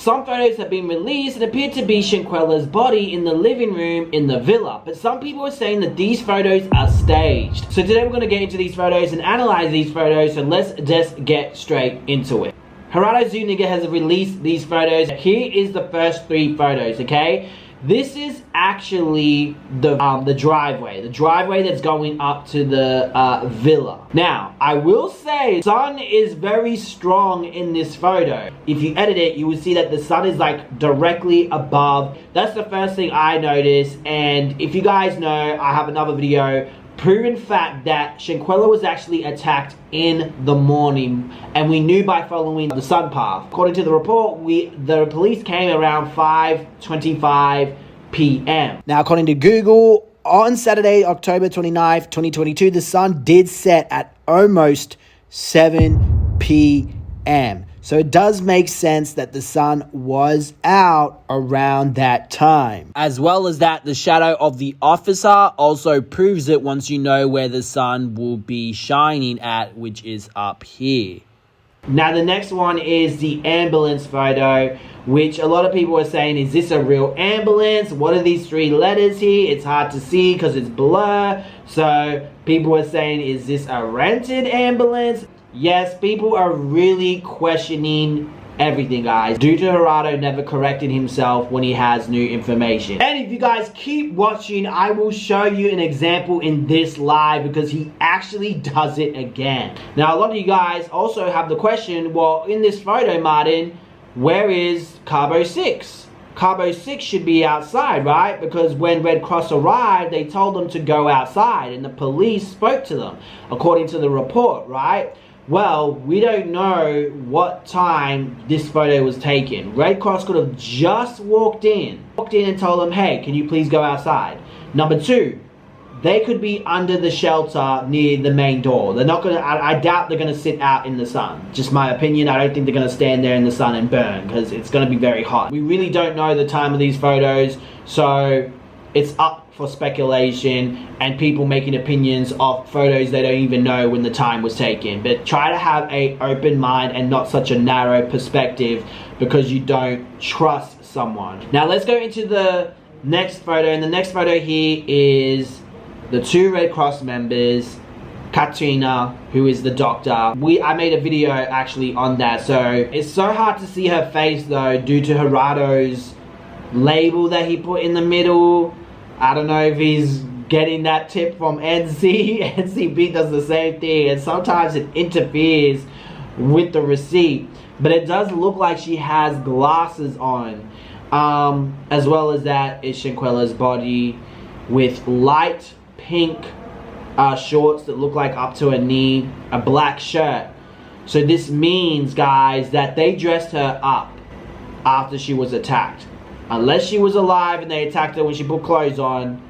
some photos have been released and appear to be Shanquella's body in the living room in the villa. But some people are saying that these photos are staged. So today we're going to get into these photos and analyze these photos. So let's just get straight into it. Gerado Zuniga has released these photos. Here is the first 3 photos, okay? This is actually the driveway that's going up to the villa. Now, I will say, sun is very strong in this photo. If you edit it, you will see that the sun is like directly above. That's the first thing I noticed. And if you guys know, I have another video, proven fact that Shanquella was actually attacked in the morning, and we knew by following the sun path. According to the report, the police came around 5:25 p.m. Now, according to Google, on Saturday, October 29th, 2022, the sun did set at almost 7 p.m. So it does make sense that the sun was out around that time. As well as that, the shadow of the officer also proves it once you know where the sun will be shining at, which is up here. Now the next one is the ambulance photo, which a lot of people are saying, is this a real ambulance? What are these 3 letters here? It's hard to see because it's blur. So people are saying, is this a rented ambulance? Yes, people are really questioning everything, guys, due to Gerardo never correcting himself when he has new information. And if you guys keep watching, I will show you an example in this live because he actually does it again. Now, a lot of you guys also have the question, well, in this photo, Martin, where is Cabo 6? Cabo 6 should be outside, right? Because when Red Cross arrived, they told them to go outside and the police spoke to them, according to the report, right? Well, we don't know what time this photo was taken. Red Cross could have just walked in and told them, hey, can you please go outside? Number 2, they could be under the shelter near the main door. They're not gonna, I doubt they're gonna sit out in the sun. Just my opinion, I don't think they're gonna stand there in the sun and burn because it's gonna be very hot. We really don't know the time of these photos, so it's up for speculation and people making opinions of photos they don't even know when the time was taken. But try to have an open mind and not such a narrow perspective because you don't trust someone. Now let's go into the next photo, and the next photo here is the 2 Red Cross members, Katrina, who is the doctor. I made a video actually on that, so it's so hard to see her face though due to Gerado's label that he put in the middle. I don't know if he's getting that tip from NC. NCB does the same thing, and sometimes it interferes with the receipt. But it does look like she has glasses on. As well as that is Shanquella's body with light pink shorts that look like up to her knee, a black shirt. So this means, guys, that they dressed her up after she was attacked. Unless she was alive and they attacked her when she put clothes on,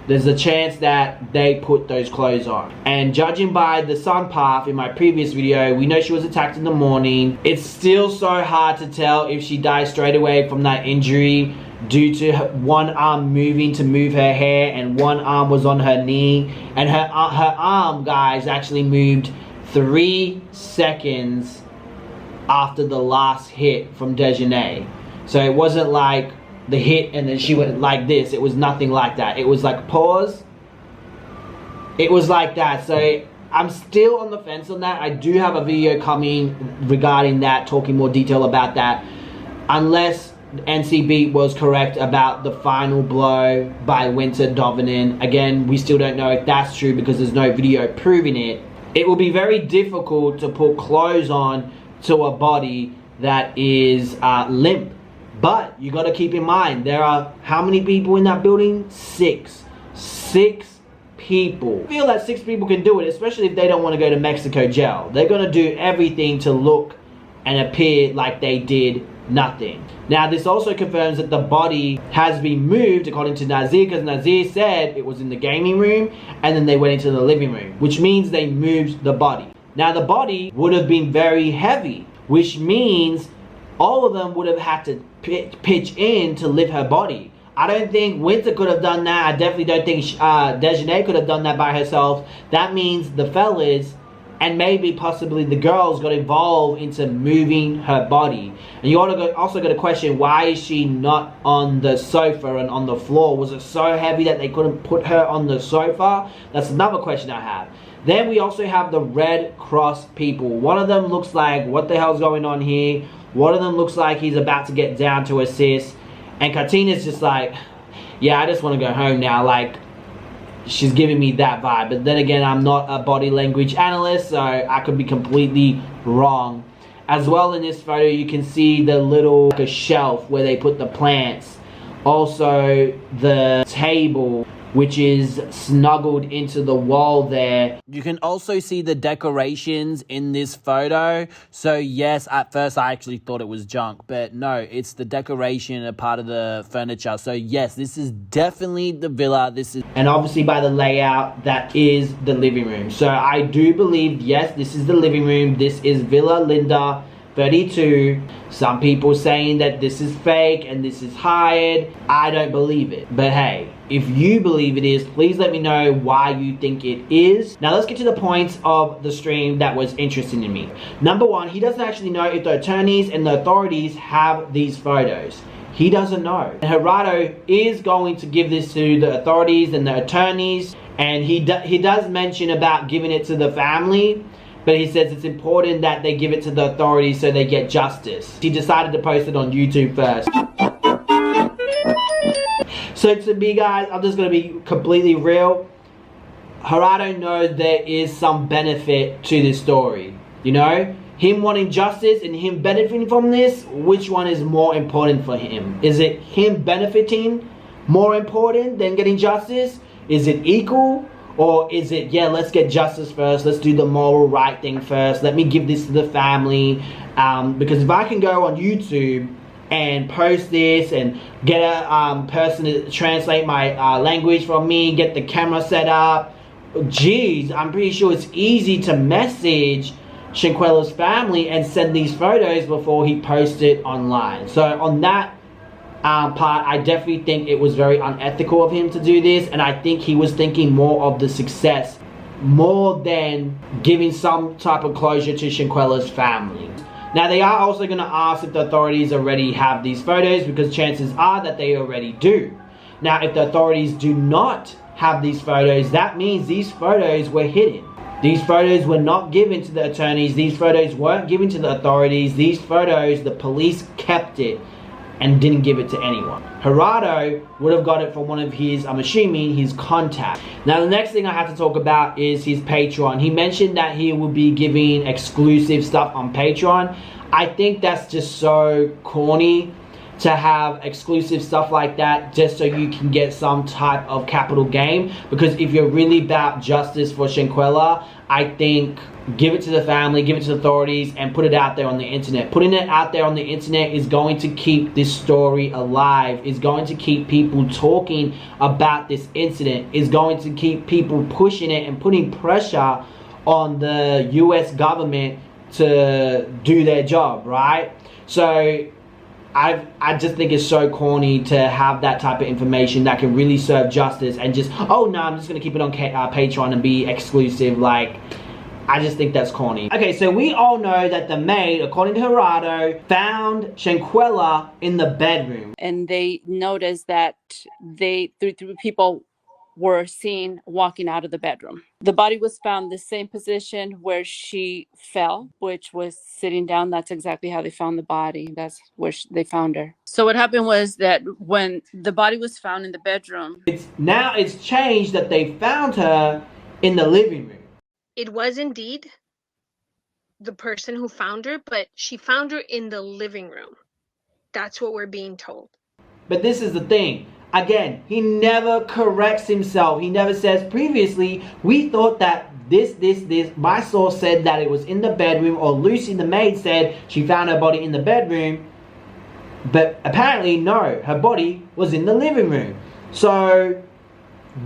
there's a chance that they put those clothes on. And judging by the sun path in my previous video, we know she was attacked in the morning. It's still so hard to tell if she died straight away from that injury due to one arm moving to move her hair and one arm was on her knee. And her arm, guys, actually moved 3 seconds after the last hit from Daejhanae. So it wasn't like the hit and then she went like this. It was nothing like that. It was like pause. It was like that. So I'm still on the fence on that. I do have a video coming regarding that, talking more detail about that. Unless NCB was correct about the final blow by Winter Dovanin. Again, we still don't know if that's true because there's no video proving it. It will be very difficult to put clothes on to a body that is limp. But you got to keep in mind, there are how many people in that building? 6. 6 people. I feel that 6 people can do it, especially if they don't want to go to Mexico jail. They're going to do everything to look and appear like they did nothing. Now, this also confirms that the body has been moved, according to Nazir, because Nazir said it was in the gaming room and then they went into the living room, which means they moved the body. Now, the body would have been very heavy, which means all of them would have had to pitch in to lift her body. I don't think Winter could have done that. I definitely don't think Daejhanae could have done that by herself. That means the fellas and maybe possibly the girls got involved into moving her body. And you also got to question, why is she not on the sofa and on the floor? Was it so heavy that they couldn't put her on the sofa? That's another question I have. Then we also have the Red Cross people. One of them looks like, what the hell's going on here? One of them looks like he's about to get down to assist. And Katina's just like, yeah, I just want to go home now. Like, she's giving me that vibe. But then again, I'm not a body language analyst, so I could be completely wrong. As well, in this photo, you can see the little shelf where they put the plants. Also, the table, which is snuggled into the wall there. You can also see the decorations in this photo. So yes, at first I actually thought it was junk, but no, it's the decoration, a part of the furniture. So yes, this is definitely the villa. And obviously by the layout, that is the living room. So I do believe, yes, this is the living room. This is Villa Linda 32. Some people saying that this is fake and this is hired. I don't believe it, but hey, if you believe it is, please let me know why you think it is. Now let's get to the points of the stream that was interesting to me. Number one, he doesn't actually know if the attorneys and the authorities have these photos. He doesn't know. And Gerado is going to give this to the authorities and the attorneys, and he does mention about giving it to the family, but he says it's important that they give it to the authorities so they get justice. He decided to post it on YouTube first. So to me, guys, I'm just going to be completely real. Gerado knows there is some benefit to this story. You know? Him wanting justice and him benefiting from this, which one is more important for him? Is it him benefiting more important than getting justice? Is it equal? Or is it, yeah, let's get justice first, let's do the moral right thing first, let me give this to the family, because if I can go on YouTube and post this and get a person to translate my language for me, get the camera set up, geez, I'm pretty sure it's easy to message Shanquella's family and send these photos before he posts it online. So on that part, I definitely think it was very unethical of him to do this, and I think he was thinking more of the success more than giving some type of closure to Shanquella's family. Now they are also going to ask if the authorities already have these photos, because chances are that they already do. Now if the authorities do not have these photos, that means these photos were hidden. These photos were not given to the attorneys, these photos weren't given to the authorities, these photos, the police kept it and didn't give it to anyone. Gerado would have got it from one of his, I'm assuming, his contacts. Now the next thing I have to talk about is his Patreon. He mentioned that he will be giving exclusive stuff on Patreon. I think that's just so corny to have exclusive stuff like that just so you can get some type of capital gain, because if you're really about justice for Shanquella, I think give it to the family, give it to the authorities, and put it out there on the internet. Putting it out there on the internet is going to keep this story alive, is going to keep people talking about this incident, is going to keep people pushing it and putting pressure on the US government to do their job, right? So I just think it's so corny to have that type of information that can really serve justice and just, oh no, I'm just going to keep it on Patreon and be exclusive. Like, I just think that's corny. Okay, so we all know that the maid, according to Gerado, found Shanquella in the bedroom. And they noticed that three people were seen walking out of the bedroom. The body was found the same position where she fell, which was sitting down. That's exactly how they found the body. That's where they found her. So what happened was that when the body was found in the bedroom, now it's changed that they found her in the living room. It was indeed the person who found her, but she found her in the living room. That's what we're being told. But this is the thing. Again, he never corrects himself. He never says, previously, we thought that this. My source said that it was in the bedroom, or Lucy, the maid, said she found her body in the bedroom. But apparently, no, her body was in the living room. So,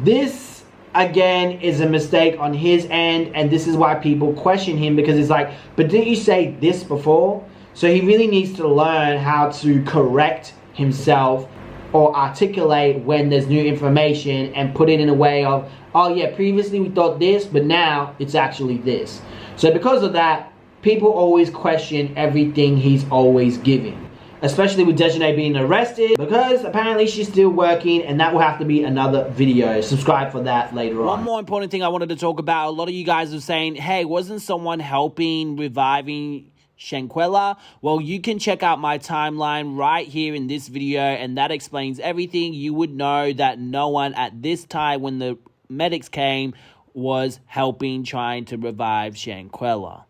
this, again, is a mistake on his end, and this is why people question him, because it's like, but didn't you say this before? So he really needs to learn how to correct himself or articulate when there's new information and put it in a way of, oh yeah, previously we thought this, but now it's actually this. So because of that, people always question everything he's always giving. Especially with Daejhanae being arrested, because apparently she's still working, and that will have to be another video. Subscribe for that later on. One more important thing I wanted to talk about. A lot of you guys are saying, hey, wasn't someone helping reviving Shanquella? Well, you can check out my timeline right here in this video, and that explains everything. You would know that no one at this time when the medics came was helping trying to revive Shanquella.